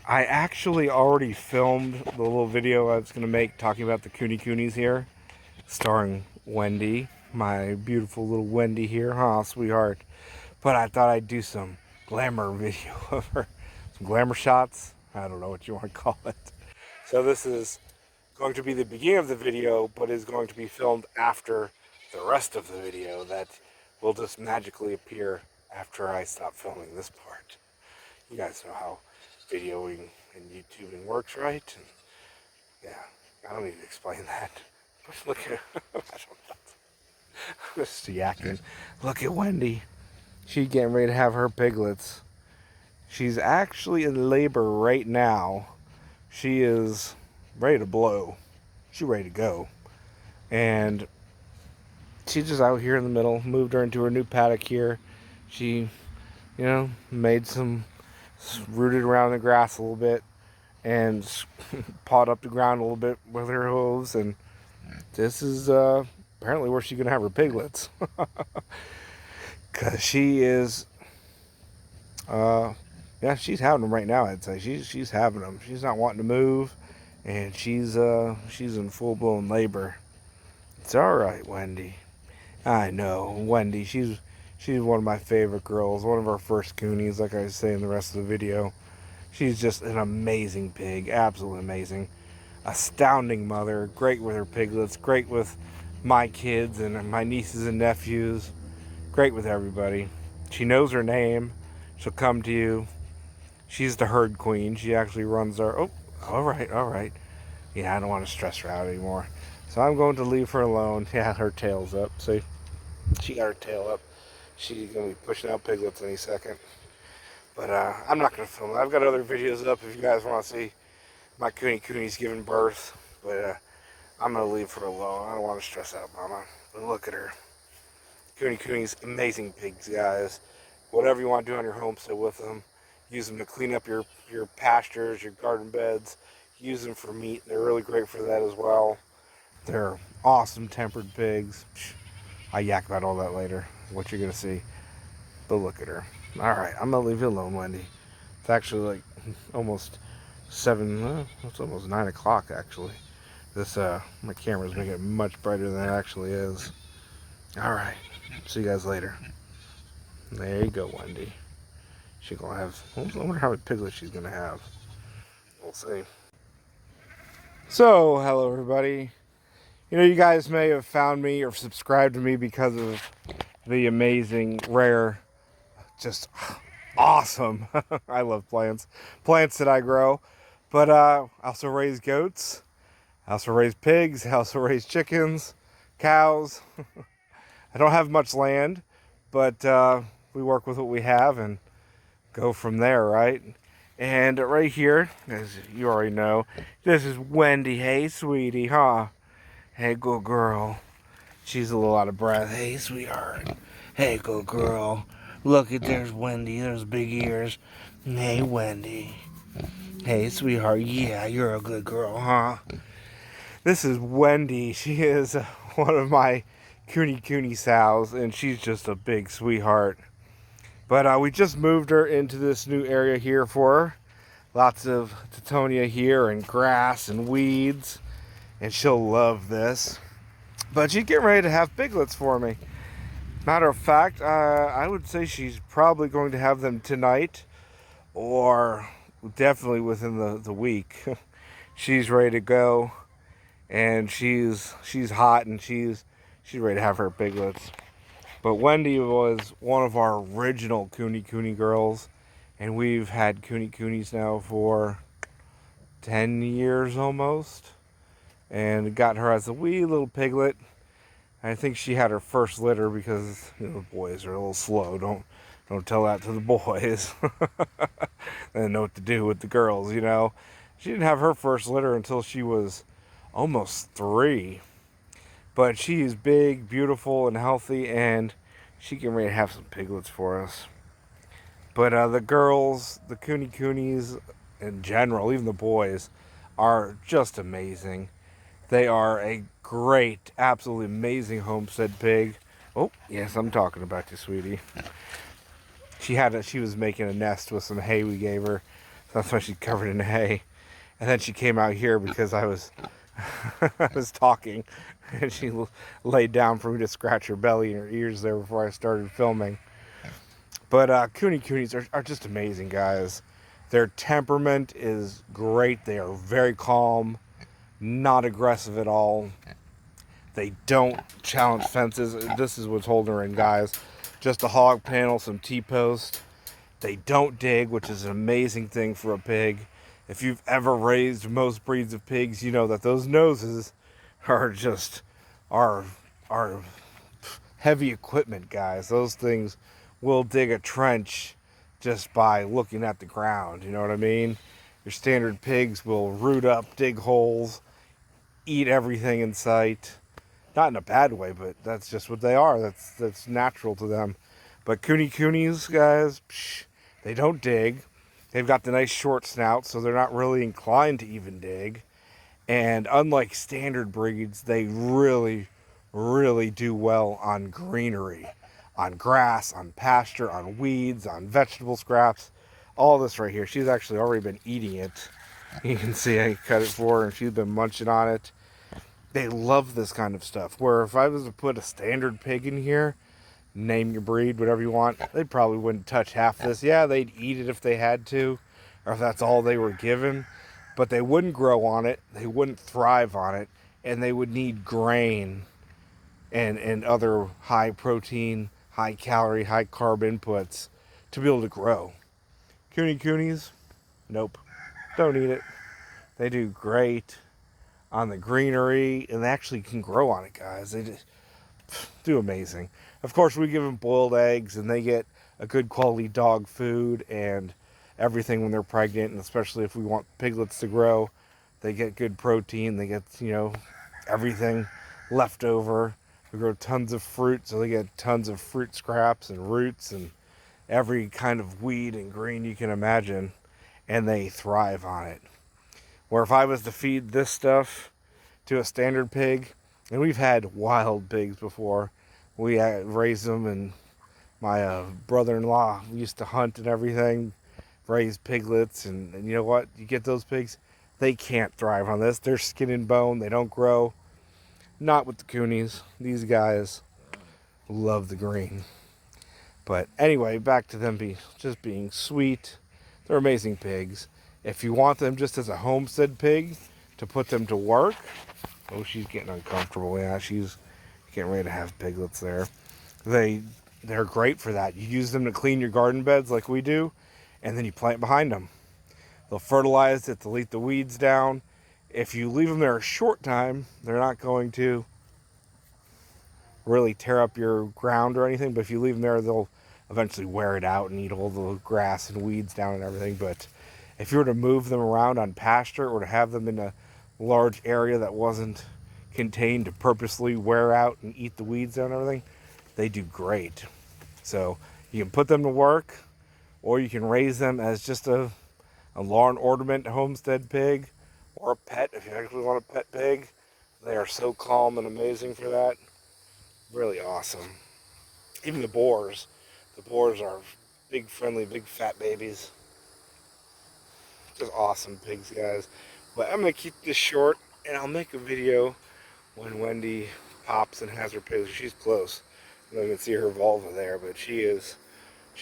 I actually already filmed the little video I was going to make talking about the Coonies here, starring Wendy, my beautiful little Wendy here, huh, sweetheart? But I thought I'd do some glamour video of her, some glamour shots. I don't know what you want to call it. So this is going to be the beginning of the video, but is going to be filmed after the rest of the video that will just magically appear after I stop filming this part. You guys know how videoing and YouTubing works, right? And yeah, I don't need to explain that. But look at, I don't know. I'm just yakking. Look at Wendy. She's getting ready to have her piglets. She's actually in labor right now. She is ready to blow. She's ready to go. And she's just out here in the middle. Moved her into her new paddock here. She, made some, rooted around the grass a little bit and pawed up the ground a little bit with her hooves. And this is apparently where she's going to have her piglets. Because she is, she's having them right now, I'd say. She's having them. She's not wanting to move. And she's in full-blown labor. It's all right, Wendy. I know, Wendy. She's one of my favorite girls. One of our first Coonies, like I say in the rest of the video. She's just an amazing pig. Absolutely amazing. Astounding mother. Great with her piglets. Great with my kids and my nieces and nephews. Great with everybody. She knows her name. She'll come to you. She's the herd queen. She actually runs our... Oh, all right. Yeah, I don't want to stress her out anymore. So I'm going to leave her alone. Yeah, her tail's up. See? She got her tail up. She's going to be pushing out piglets any second. But I'm not going to film it. I've got other videos up if you guys want to see my Coonies giving birth. But I'm going to leave her alone. I don't want to stress out Mama. But look at her. Coonies, amazing pigs, guys. Whatever you want to do on your homestead with them. Use them to clean up your pastures, your garden beds. Use them for meat. They're really great for that as well. They're awesome tempered pigs. I yak about all that later, what you're going to see. But look at her. Alright, I'm going to leave you alone, Wendy. It's actually like almost 7, it's almost 9 o'clock actually. This, my camera's making it much brighter than it actually is. Alright, see you guys later. There you go, Wendy. She's going to have, I wonder how many piglets she's going to have. We'll see. So, hello everybody. You guys may have found me or subscribed to me because of the amazing, rare, just awesome, I love plants that I grow. But I also raise goats, I also raise pigs, I also raise chickens, cows. I don't have much land, but we work with what we have and go from there, right? And right here, as you already know, this is Wendy. Hey, sweetie, huh? Hey, good girl. She's a little out of breath. Hey, sweetheart. Hey, good girl. Look at, there's Wendy. There's big ears. Hey, Wendy. Hey, sweetheart. Yeah, you're a good girl, huh? This is Wendy. She is one of my Cooney sows, and she's just a big sweetheart. But we just moved her into this new area here for her. Lots of Teutonia here and grass and weeds. And she'll love this. But she's getting ready to have piglets for me. Matter of fact, I would say she's probably going to have them tonight. Or definitely within the week. She's ready to go. And she's hot and she's ready to have her piglets. But Wendy was one of our original Cooney girls. And we've had Coonies now for 10 years almost. And got her as a wee little piglet. I think she had her first litter because the boys are a little slow. Don't tell that to the boys. They didn't know what to do with the girls, She didn't have her first litter until she was almost 3. But she is big, beautiful, and healthy, and she can ready to have some piglets for us. But the girls, the Coonies in general, even the boys, are just amazing. They are a great, absolutely amazing homestead pig. Oh, yes, I'm talking about you, sweetie. She was making a nest with some hay we gave her. That's why she's covered in hay. And then she came out here because I was I was talking, and she laid down for me to scratch her belly and her ears there before I started filming. But Coonies are just amazing, guys. Their temperament is great. They are very calm, not aggressive at all. They don't challenge fences. This is what's holding her in, guys. Just a hog panel, some T-post. They don't dig, which is an amazing thing for a pig. If you've ever raised most breeds of pigs, you know that those noses are just are heavy equipment, guys. Those things will dig a trench just by looking at the ground. You know what I mean? Your standard pigs will root up, dig holes, eat everything in sight. Not in a bad way, but that's just what they are. That's natural to them. But Coonies, guys, they don't dig. They've got the nice short snout, so they're not really inclined to even dig. And unlike standard breeds, they really, really do well on greenery, on grass, on pasture, on weeds, on vegetable scraps. All this right here. She's actually already been eating it. You can see I cut it for her, and she's been munching on it. They love this kind of stuff. Where if I was to put a standard pig in here, name your breed, whatever you want, they probably wouldn't touch half this. Yeah, they'd eat it if they had to, or if that's all they were given, but they wouldn't grow on it, they wouldn't thrive on it, and they would need grain and other high protein, high calorie, high carb inputs to be able to grow. Coonies, nope, don't eat it. They do great on the greenery, and they actually can grow on it, guys. They just do amazing. Of course, we give them boiled eggs, and they get a good quality dog food and everything when they're pregnant, and especially if we want piglets to grow, they get good protein. They get, everything left over. We grow tons of fruit, so they get tons of fruit scraps and roots and every kind of weed and green you can imagine, and they thrive on it. Where if I was to feed this stuff to a standard pig, and we've had wild pigs before, we raised them, and my brother-in-law used to hunt and everything, raise piglets, and you know what? You get those pigs, they can't thrive on this. They're skin and bone. They don't grow. Not with the Coonies. These guys love the green. But anyway, back to them just being sweet. They're amazing pigs. If you want them just as a homestead pig to put them to work, oh, she's getting uncomfortable. Yeah, she's getting ready to have piglets there. They're great for that. You use them to clean your garden beds like we do, and then you plant behind them. They'll fertilize it, they'll eat the weeds down. If you leave them there a short time, they're not going to really tear up your ground or anything, but if you leave them there, they'll eventually wear it out and eat all the grass and weeds down and everything. But if you were to move them around on pasture or to have them in a large area that wasn't contained to purposely wear out and eat the weeds down and everything, they do great. So you can put them to work, or you can raise them as just a lawn ornament homestead pig, or a pet if you actually want a pet pig. They are so calm and amazing for that. Really awesome. Even the boars. The boars are big, friendly, big, fat babies. Just awesome pigs, guys. But I'm going to keep this short, and I'll make a video when Wendy pops and has her pigs. She's close. You can see her vulva there, but she's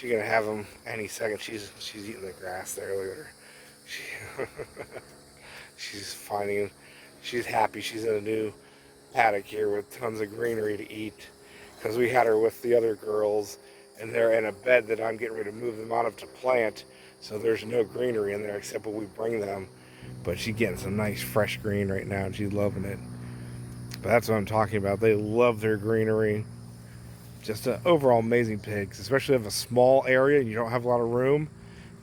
going to have them any second. She's eating the grass there. Look at her. She's finding, she's happy. She's in a new paddock here with tons of greenery to eat, because we had her with the other girls, and they're in a bed that I'm getting ready to move them out of to plant, so there's no greenery in there except when we bring them. But she's getting some nice fresh green right now, and she's loving it. But that's what I'm talking about. They love their greenery. Just overall amazing pigs, especially if you have a small area and you don't have a lot of room.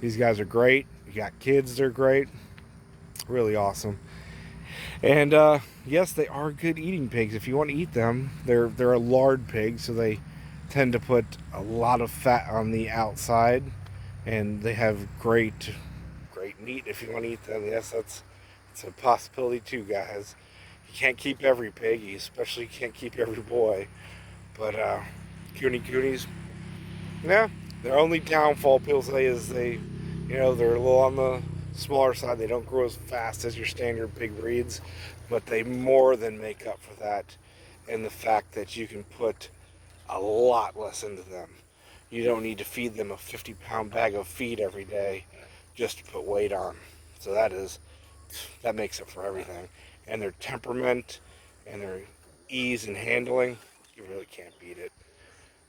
These guys are great. You got kids, they're great. Really awesome. And yes, they are good eating pigs if you want to eat them. They're a lard pig, so they tend to put a lot of fat on the outside, and they have great meat if you want to eat them. Yes, it's a possibility too, guys. You can't keep every pig, you especially can't keep every boy. But Coonies, yeah, their only downfall, people say, is they're a little on the smaller side. They don't grow as fast as your standard big breeds, but they more than make up for that in the fact that you can put a lot less into them. You don't need to feed them a 50-pound bag of feed every day just to put weight on. So that makes up for everything. And their temperament and their ease in handling, you really can't beat it.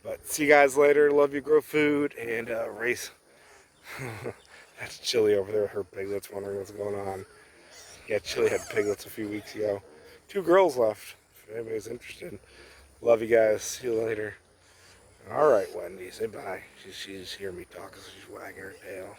But see you guys later. Love you, grow food, and race. That's Chili over there with her piglets, wondering what's going on. Yeah, Chili had piglets a few weeks ago. 2 girls left, if anybody's interested. Love you guys. See you later. All right, Wendy, say bye. She's hearing me talk, so she's wagging her tail.